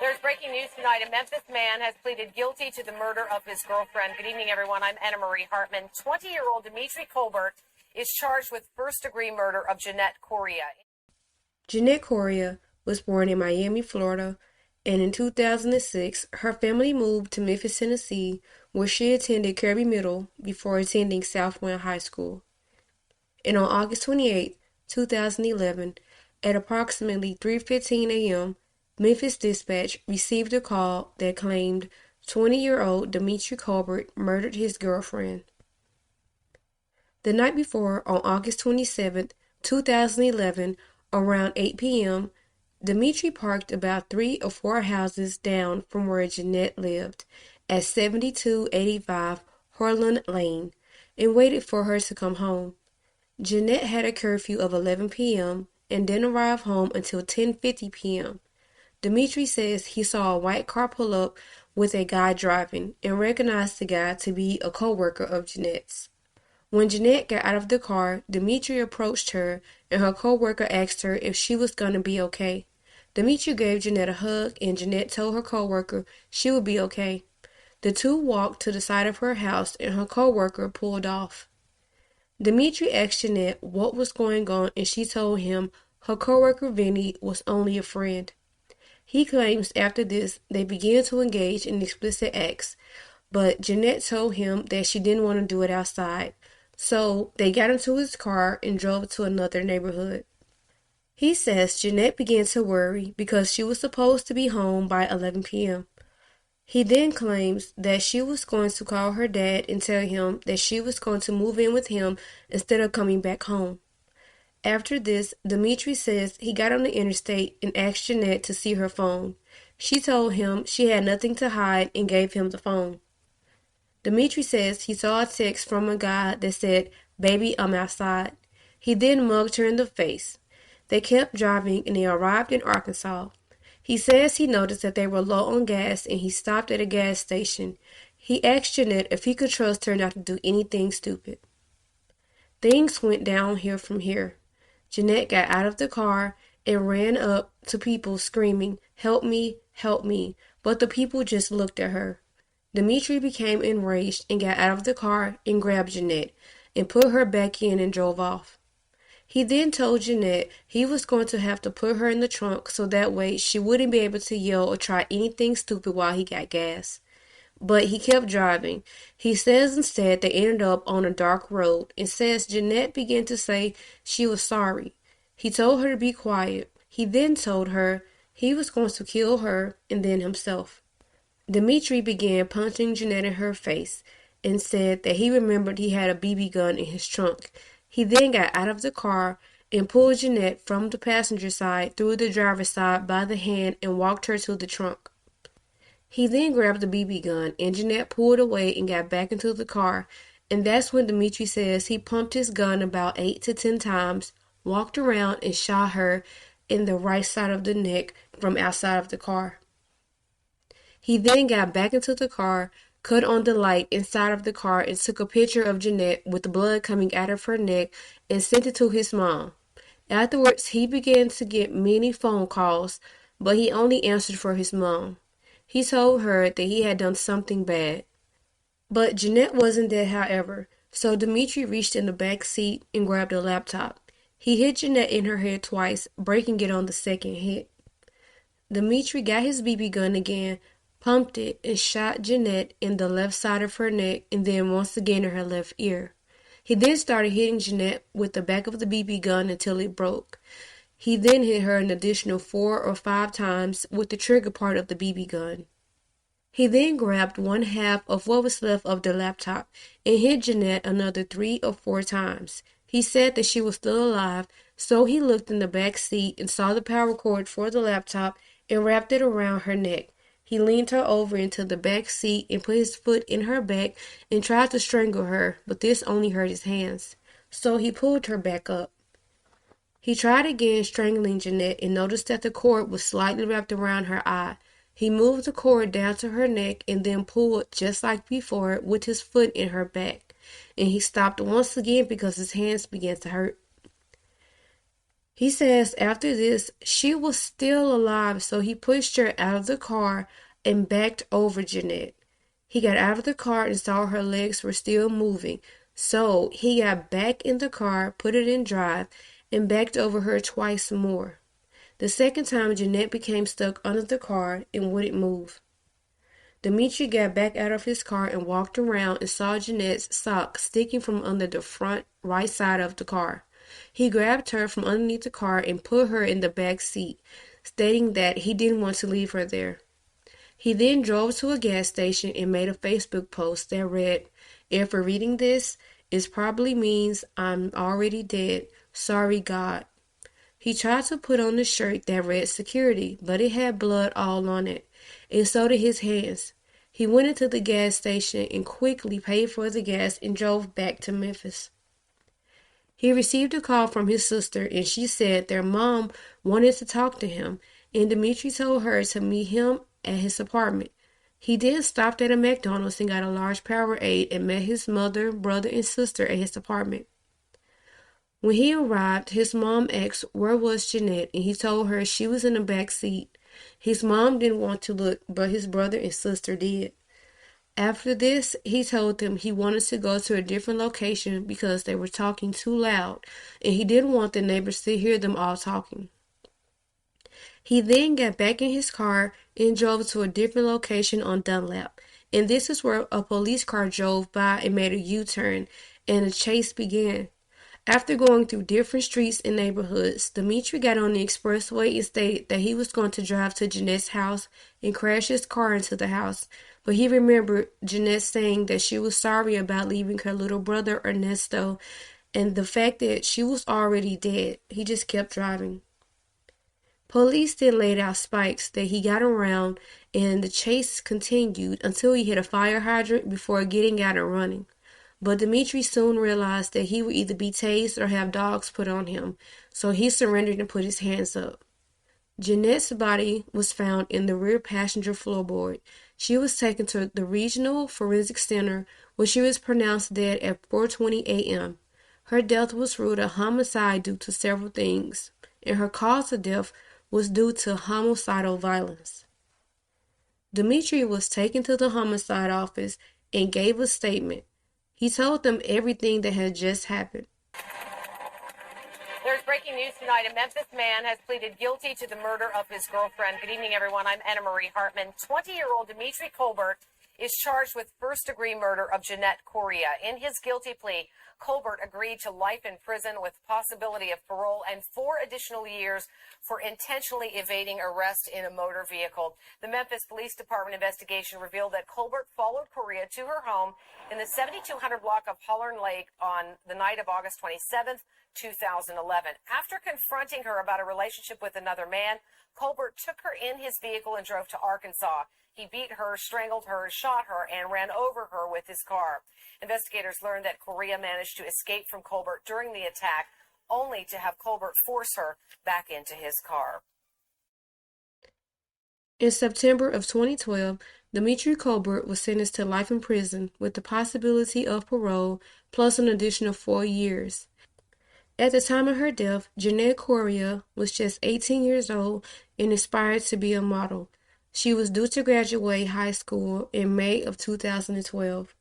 There's breaking news tonight. A Memphis man has pleaded guilty to the murder of his girlfriend. Good evening, everyone. I'm Anna Marie Hartman. 20-year-old Dimitri Colbert is charged with first-degree murder of Janette Corria. Janette Corria was born in Miami, Florida, and in 2006, her family moved to Memphis, Tennessee, where she attended Kirby Middle before attending Southwind High School. And on August 28, 2011, at approximately 3:15 a.m., Memphis Dispatch received a call that claimed 20-year-old Dimitri Colbert murdered his girlfriend. The night before, on August 27, 2011, around 8 p.m., Dimitri parked about 3 or 4 houses down from where Janette lived at 7285 Horrendous Lane and waited for her to come home. Janette had a curfew of 11 p.m. and didn't arrive home until 10:50 p.m. Dimitri says he saw a white car pull up with a guy driving and recognized the guy to be a co-worker of Janette's. When Janette got out of the car, Dimitri approached her and her co-worker asked her if she was going to be okay. Dimitri gave Janette a hug and Janette told her co-worker she would be okay. The two walked to the side of her house and her co-worker pulled off. Dimitri asked Janette what was going on and she told him her co-worker Vinny was only a friend. He claims after this they began to engage in explicit acts, but Janette told him that she didn't want to do it outside, so they got into his car and drove to another neighborhood. He says Janette began to worry because she was supposed to be home by 11 p.m. He then claims that she was going to call her dad and tell him that she was going to move in with him instead of coming back home. After this, Dimitri says he got on the interstate and asked Janette to see her phone. She told him she had nothing to hide and gave him the phone. Dimitri says he saw a text from a guy that said, "Baby, I'm outside." He then mugged her in the face. They kept driving and they arrived in Arkansas. He says he noticed that they were low on gas and he stopped at a gas station. He asked Janette if he could trust her not to do anything stupid. Things went downhill from here. Janette got out of the car and ran up to people screaming, "Help me, help me," but the people just looked at her. Dimitri became enraged and got out of the car and grabbed Janette and put her back in and drove off. He then told Janette he was going to have to put her in the trunk so that way she wouldn't be able to yell or try anything stupid while he got gas. But he kept driving. He says instead they ended up on a dark road and says Janette began to say she was sorry. He told her to be quiet. He then told her he was going to kill her and then himself. Dimitri began punching Janette in her face and said that he remembered he had a BB gun in his trunk. He then got out of the car and pulled Janette from the passenger side through the driver's side by the hand and walked her to the trunk. He then grabbed the BB gun and Janette pulled away and got back into the car, and that's when Dimitri says he pumped his gun about 8 to 10 times, walked around and shot her in the right side of the neck from outside of the car. He then got back into the car, cut on the light inside of the car and took a picture of Janette with the blood coming out of her neck and sent it to his mom. Afterwards, he began to get many phone calls, but he only answered for his mom. He told her that he had done something bad. But Janette wasn't dead, however, so Dimitri reached in the back seat and grabbed a laptop. He hit Janette in her head twice, breaking it on the second hit. Dimitri got his BB gun again, pumped it, and shot Janette in the left side of her neck and then once again in her left ear. He then started hitting Janette with the back of the BB gun until it broke. He then hit her an additional 4 or 5 times with the trigger part of the BB gun. He then grabbed one half of what was left of the laptop and hit Janette another 3 or 4 times. He said that she was still alive, so he looked in the back seat and saw the power cord for the laptop and wrapped it around her neck. He leaned her over into the back seat and put his foot in her back and tried to strangle her, but this only hurt his hands, so he pulled her back up. He tried again strangling Janette and noticed that the cord was slightly wrapped around her eye. He moved the cord down to her neck and then pulled just like before with his foot in her back. And he stopped once again because his hands began to hurt. He says after this, she was still alive, so he pushed her out of the car and backed over Janette. He got out of the car and saw her legs were still moving, so he got back in the car, put it in drive, and backed over her twice more. The second time, Janette became stuck under the car and wouldn't move. Dimitri got back out of his car and walked around and saw Janette's sock sticking from under the front right side of the car. He grabbed her from underneath the car and put her in the back seat, stating that he didn't want to leave her there. He then drove to a gas station and made a Facebook post that read, "If we're reading this, it probably means I'm already dead. Sorry, God." He tried to put on the shirt that read security, but it had blood all on it, and so did his hands. He went into the gas station and quickly paid for the gas and drove back to Memphis. He received a call from his sister, and she said their mom wanted to talk to him, and Dimitri told her to meet him at his apartment. He then stopped at a McDonald's and got a large Powerade and met his mother, brother, and sister at his apartment. When he arrived, his mom asked where was Janette, and he told her she was in the back seat. His mom didn't want to look, but his brother and sister did. After this, he told them he wanted to go to a different location because they were talking too loud, and he didn't want the neighbors to hear them all talking. He then got back in his car and drove to a different location on Dunlap, and this is where a police car drove by and made a U-turn, and a chase began. After going through different streets and neighborhoods, Dimitri got on the expressway and stated that he was going to drive to Janette's house and crash his car into the house, but he remembered Janette saying that she was sorry about leaving her little brother Ernesto and the fact that she was already dead. He just kept driving. Police then laid out spikes that he got around, and the chase continued until he hit a fire hydrant before getting out and running. But Dimitri soon realized that he would either be tased or have dogs put on him, so he surrendered and put his hands up. Janette's body was found in the rear passenger floorboard. She was taken to the Regional Forensic Center, where she was pronounced dead at 4:20 a.m. Her death was ruled a homicide due to several things, and her cause of death was due to homicidal violence. Dimitri was taken to the homicide office and gave a statement. He told them everything that had just happened. There's breaking news tonight. A Memphis man has pleaded guilty to the murder of his girlfriend. Good evening, everyone. I'm Anna Marie Hartman. 20-year-old Dimitri Colbert is charged with first-degree murder of Janette Corria. In his guilty plea, Colbert agreed to life in prison with possibility of parole and 4 additional years for intentionally evading arrest in a motor vehicle. The Memphis Police Department investigation revealed that Colbert followed Corria to her home in the 7200 block of Hollern Lake on the night of August 27th, 2011. After confronting her about a relationship with another man, Colbert took her in his vehicle and drove to Arkansas. He beat her, strangled her, shot her, and ran over her with his car. Investigators learned that Corria managed to escape from Colbert during the attack, only to have Colbert force her back into his car. In September of 2012, Dimitri Colbert was sentenced to life in prison with the possibility of parole plus an additional 4 years. At the time of her death, Janette Corria was just 18 years old and aspired to be a model. She was due to graduate high school in May of 2012.